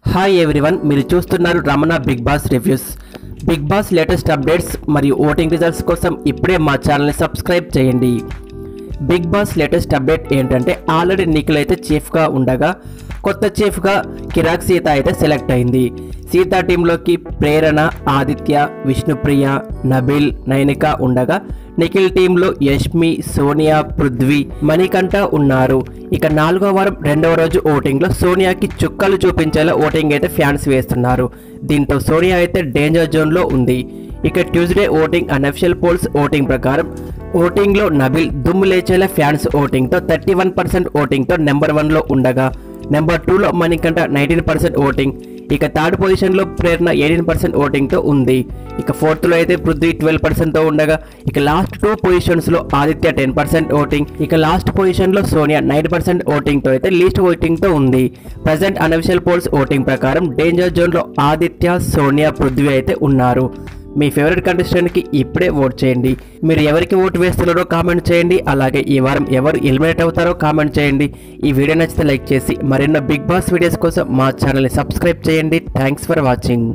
Hi everyone, మీరు చూస్తున్నారు Ramana Bigg Boss reviews. Bigg Boss latest updates మరియు ఓటింగ్ రిజల్ట్స్ కోసం ఇప్పుడే మా ఛానల్ని సబ్స్క్రైబ్ చేయండి. బిగ్ బాస్ లేటెస్ట్ అప్డేట్ ఏంటంటే ఆల్రెడీ నిఖిల్ అయితే చీఫ్గా ఉండగా కొత్త చీఫ్గా కిరాక్ సీత అయితే సెలెక్ట్ అయింది. సీత టీంలోకి ప్రేరణ, ఆదిత్య, విష్ణుప్రియ, నబిల్, నైనిక ఉండగా నిఖిల్ టీంలో యష్మి, సోనియా, పృథ్వీ, మణికంఠ ఉన్నారు. ఇక 4వ వారం 2వ రోజు ఓటింగ్లో సోనియాకి చుక్కలు చూపించేలా ఓటింగ్ అయితే ఫ్యాన్స్ వేస్తున్నారు. దీంతో సోనియా అయితే డేంజర్ జోన్లో ఉంది. ఇక Tuesday voting unofficial polls voting ప్రకారం ఓటింగ్లో నబిల్ దుమ్ము లేచేలా ఫ్యాన్స్ ఓటింగ్తో 31% ఓటింగ్తో నెంబర్ 1లో ఉండగా నెంబర్ 2లో మణికంఠ 19% ఓటింగ్, ఇక థర్డ్ పొజిషన్లో ప్రేరణ 18% ఓటింగ్తో ఉంది. ఇక ఫోర్త్లో అయితే పృథ్వీ 12%తో ఉండగా ఇక లాస్ట్ 2 పొజిషన్స్లో ఆదిత్య 10% ఓటింగ్, ఇక లాస్ట్ పొజిషన్లో సోనియా 9% ఓటింగ్తో అయితే లీస్ట్ ఓటింగ్తో ఉంది. ప్రజెంట్ అన్అఫిషియల్ పోల్స్ ఓటింగ్ ప్రకారం డేంజర్ జోన్లో ఆదిత్య, సోనియా, పృథ్వీ అయితే ఉన్నారు. మీ ఫేవరెట్ కంటెస్టెంట్కి ఇప్పుడే ఓట్ చేయండి. మీరు ఎవరికి ఓటు వేస్తున్నారో కామెంట్ చేయండి. అలాగే ఈ వారం ఎవరు ఎలిమినేట్ అవుతారో కామెంట్ చేయండి. ఈ వీడియో నచ్చితే లైక్ చేసి మరెన్నో బిగ్ బాస్ వీడియోస్ కోసం మా ఛానల్ని సబ్స్క్రైబ్ చేయండి. Thanks for watching.